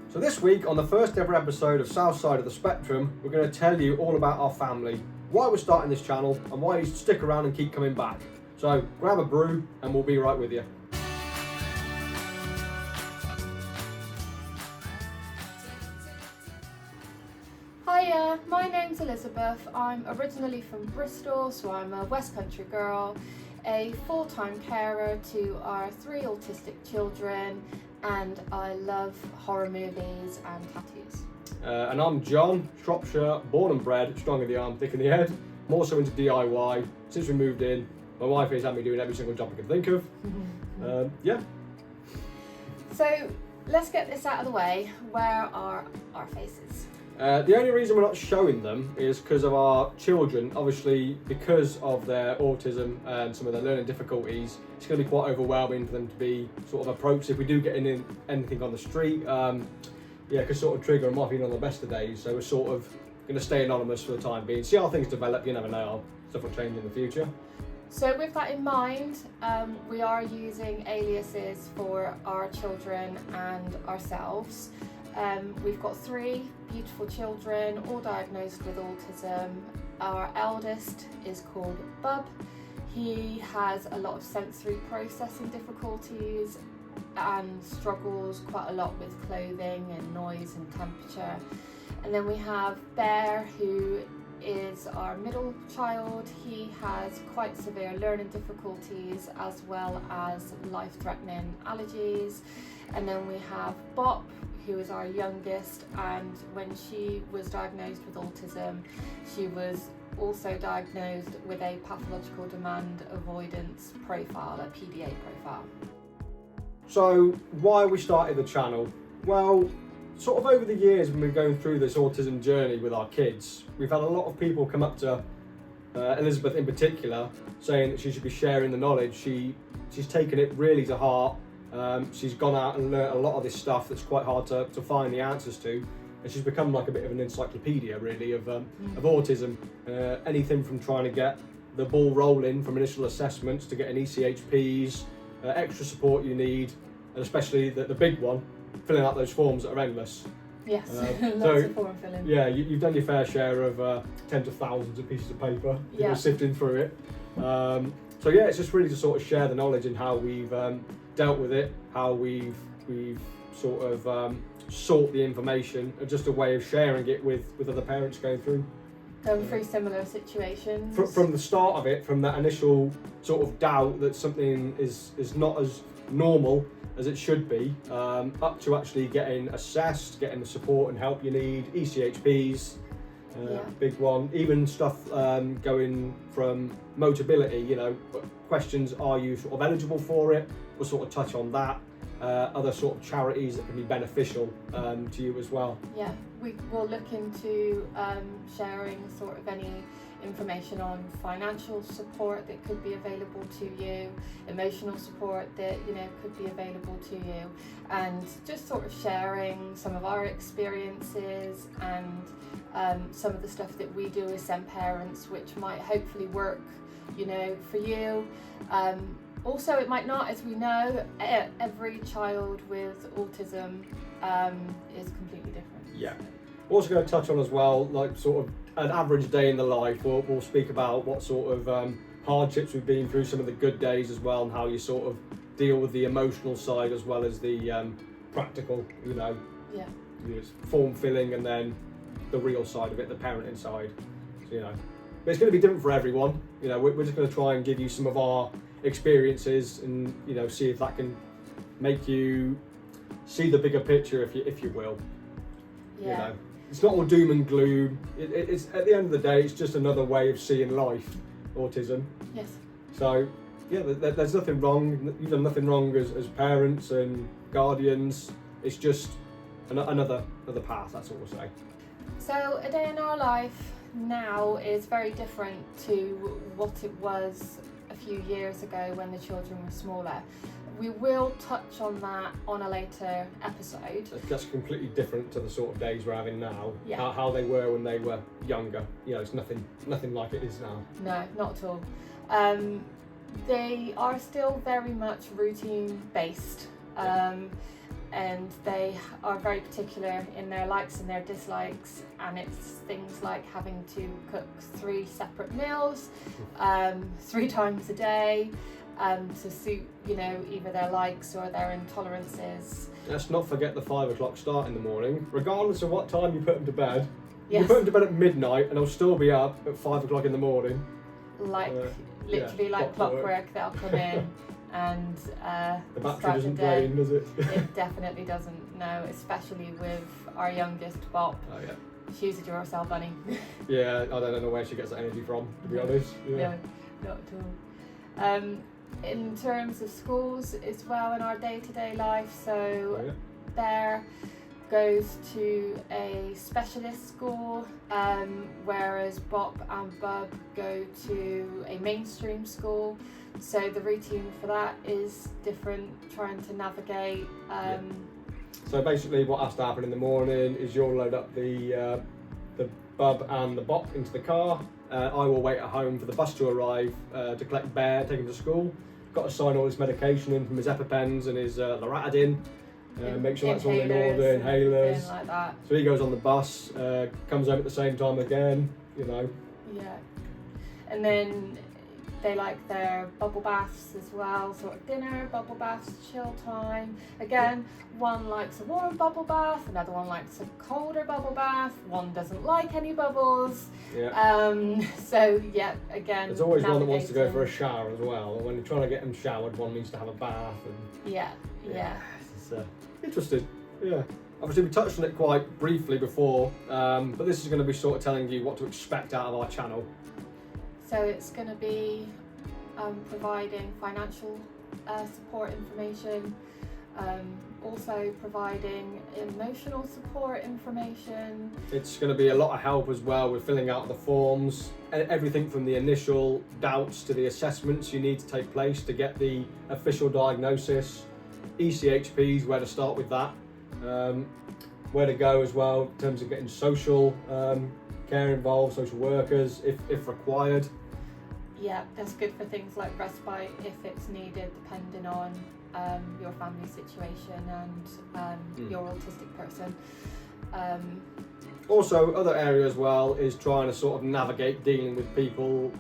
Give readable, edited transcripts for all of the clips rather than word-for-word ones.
So this week, on the first ever episode of Southside of the Spectrum, we're going to tell you all about our family, why we're starting this channel, and why you should stick around and keep coming back. So grab a brew and we'll be right with you. Hiya, my name's Elizabeth. I'm originally from Bristol, so I'm a West Country girl, a full-time carer to our 3 autistic children, and I love horror movies and tattoos. And I'm John, Shropshire, born and bred, strong in the arm, thick in the head. I'm also into DIY. Since we moved in, my wife has had me doing every single job I can think of. Yeah. So let's get this out of the way. Where are our faces? The only reason we're not showing them is because of our children. Obviously, because of their autism and some of their learning difficulties, it's going to be quite overwhelming for them to be sort of approached if we do get in anything on the street. Yeah, it could sort of trigger them off even on the best of days. So we're sort of going to stay anonymous for the time being. See how things develop. You never know. Stuff will change in the future. So with that in mind, we are using aliases for our children and ourselves. We've got 3 beautiful children, all diagnosed with autism. Our eldest is called Bub. He has a lot of sensory processing difficulties and struggles quite a lot with clothing and noise and temperature. And then we have Bear, who is our middle child. He has quite severe learning difficulties as well as life-threatening allergies. And then we have Bop, who is our youngest, and when she was diagnosed with autism, she was also diagnosed with a pathological demand avoidance profile, a PDA profile. So why we started the channel? Well, sort of over the years when we've been going through this autism journey with our kids, we've had a lot of people come up to Elizabeth in particular, saying that she should be sharing the knowledge. She's taken it really to heart. She's gone out and learnt a lot of this stuff that's quite hard to find the answers to, and she's become like a bit of an encyclopedia really of autism. Anything from trying to get the ball rolling from initial assessments to getting ECHPs, extra support you need, and especially the big one, filling out those forms that are endless. Yes, lots of form filling. Yeah, you've done your fair share of tens of thousands of pieces of paper. Yeah. You're sifting through it. So yeah, it's just really to sort of share the knowledge and how we've dealt with it, how we've sort of sought the information, and just a way of sharing it with other parents going through Similar situations. From the start of it, from that initial sort of doubt that something is not as normal as it should be, up to actually getting assessed, getting the support and help you need, ECHPs, big one, even stuff going from Motability, questions, are you sort of eligible for it? We'll sort of touch on that. Other sort of charities that can be beneficial to you as well. Yeah, we will look into sharing sort of any information on financial support that could be available to you, emotional support that could be available to you, and just sort of sharing some of our experiences and some of the stuff that we do as SEN parents, which might hopefully work for you. Also, it might not, as we know, every child with autism is completely different. Yeah. We're also going to touch on as well, like sort of an average day in the life. We'll speak about what sort of hardships we've been through, some of the good days as well, and how you sort of deal with the emotional side as well as the practical, Yeah. Form filling, and then the real side of it, the parenting side. So, but it's going to be different for everyone. We're just going to try and give you some of our experiences and see if that can make you see the bigger picture, if you will. Yeah. It's not all doom and gloom. It's at the end of the day, it's just another way of seeing life, autism. Yes. So yeah, there's nothing wrong. You've done nothing wrong as parents and guardians. It's just another path. That's all we'll say. So a day in our life now is very different to what it was a few years ago when the children were smaller. We will touch on that on a later episode. That's completely different to the sort of days we're having now. Yeah. How they were when they were younger. It's nothing like it is now. No, not at all. They are still very much routine based. and they are very particular in their likes and their dislikes, and it's things like having to cook 3 separate meals 3 times a day to suit, you know, either their likes or their intolerances. Let's not forget the 5 o'clock start in the morning, regardless of what time you put them to bed. Yes. You put them to bed at midnight and they'll still be up at 5 o'clock in the morning. Like literally like clockwork, they'll come in and the battery start doesn't the day. drain, does it? It definitely doesn't, no, especially with our youngest Bop. Oh yeah. She's a Duracell bunny. Yeah, I don't know where she gets that energy from, to be honest. Yeah. No, not at all. In terms of schools as well in our day-to-day life, so there goes to a specialist school, whereas Bop and Bub go to a mainstream school. So the routine for that is different, trying to navigate. So basically what has to happen in the morning is you'll load up the Bub and the Bop into the car. I will wait at home for the bus to arrive to collect Bear, take him to school. Got to sign all his medication in from his EpiPens and his Loratadine. Make sure that's all in order, inhalers. Like that. So he goes on the bus, comes home at the same time again, you know. Yeah. And then they like their bubble baths as well, sort of dinner, bubble baths, chill time. Again, one likes a warm bubble bath, another one likes a colder bubble bath, one doesn't like any bubbles. Yeah. So yeah, again, there's always one that wants to go for a shower as well. When you're trying to get them showered, one needs to have a bath. And yeah. It's interesting. Yeah. Obviously we touched on it quite briefly before, but this is going to be sort of telling you what to expect out of our channel. So it's going to be providing financial support information, also providing emotional support information. It's going to be a lot of help as well with filling out the forms, everything from the initial doubts to the assessments you need to take place to get the official diagnosis, ECHPs, where to start with that, where to go as well in terms of getting social care involved, social workers if required. Yeah, that's good for things like respite if it's needed, depending on your family situation and your autistic person. Also, other area as well is trying to sort of navigate dealing with people,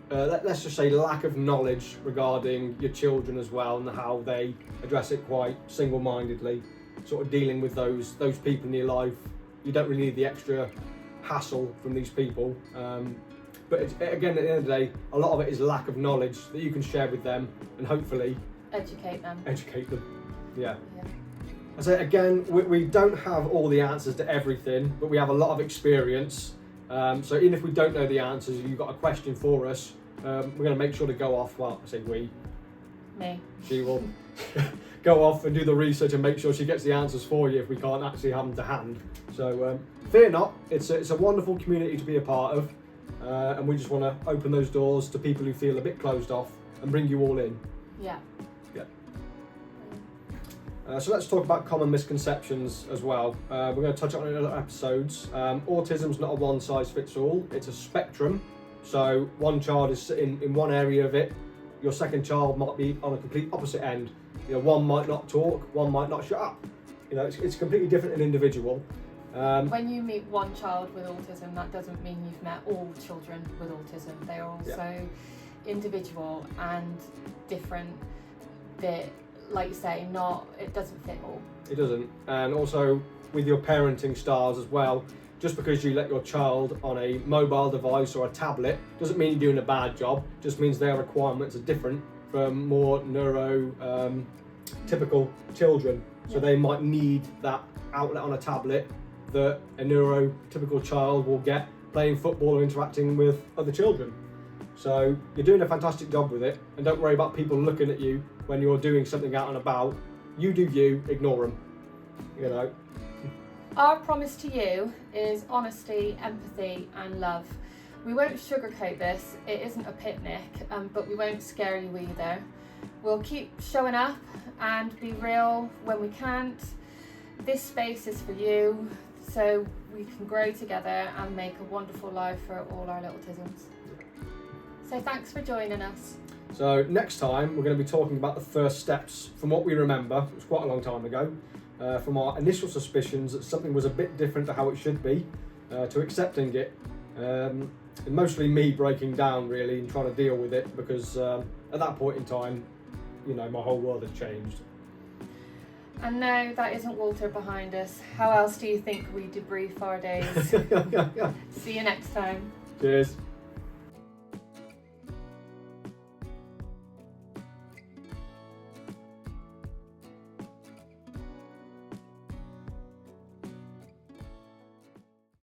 let's just say lack of knowledge regarding your children as well and how they address it quite single-mindedly, sort of dealing with those people in your life. You don't really need the extra hassle from these people. But again, at the end of the day, a lot of it is lack of knowledge that you can share with them and hopefully educate them. Yeah. I say again, we don't have all the answers to everything, but we have a lot of experience. So even if we don't know the answers, if you've got a question for us, we're going to make sure to go off. Well, I say we. Me. She will go off and do the research and make sure she gets the answers for you if we can't actually have them to hand. So fear not, it's a wonderful community to be a part of. And we just want to open those doors to people who feel a bit closed off and bring you all in. Yeah. So let's talk about common misconceptions as well. We're going to touch on it in other episodes. Autism's not a one-size-fits-all, it's a spectrum. So one child is in one area of it, your second child might be on a complete opposite end. You know, one might not talk, one might not shut up. You know, it's completely different and individual. When you meet one child with autism, that doesn't mean you've met all children with autism. They are also individual and different. That, like you say, it doesn't fit all. It doesn't. And also with your parenting styles as well, just because you let your child on a mobile device or a tablet doesn't mean you're doing a bad job. Just means their requirements are different from more neurotypical children. So they might need that outlet on a tablet that a neurotypical child will get playing football or interacting with other children. So you're doing a fantastic job with it, and don't worry about people looking at you when you're doing something out and about. You do you, ignore them, you know. Our promise to you is honesty, empathy and love. We won't sugarcoat this, it isn't a picnic, but we won't scare you either. We'll keep showing up and be real when we can't. This space is for you, so we can grow together and make a wonderful life for all our little tisms. So thanks for joining us. So next time we're going to be talking about the first steps from what we remember. It was quite a long time ago. from our initial suspicions that something was a bit different to how it should be, to accepting it, and mostly me breaking down really and trying to deal with it, because at that point in time, you know, my whole world had changed. And no, that isn't Walter behind us. How else do you think we debrief our days? See you next time. Cheers.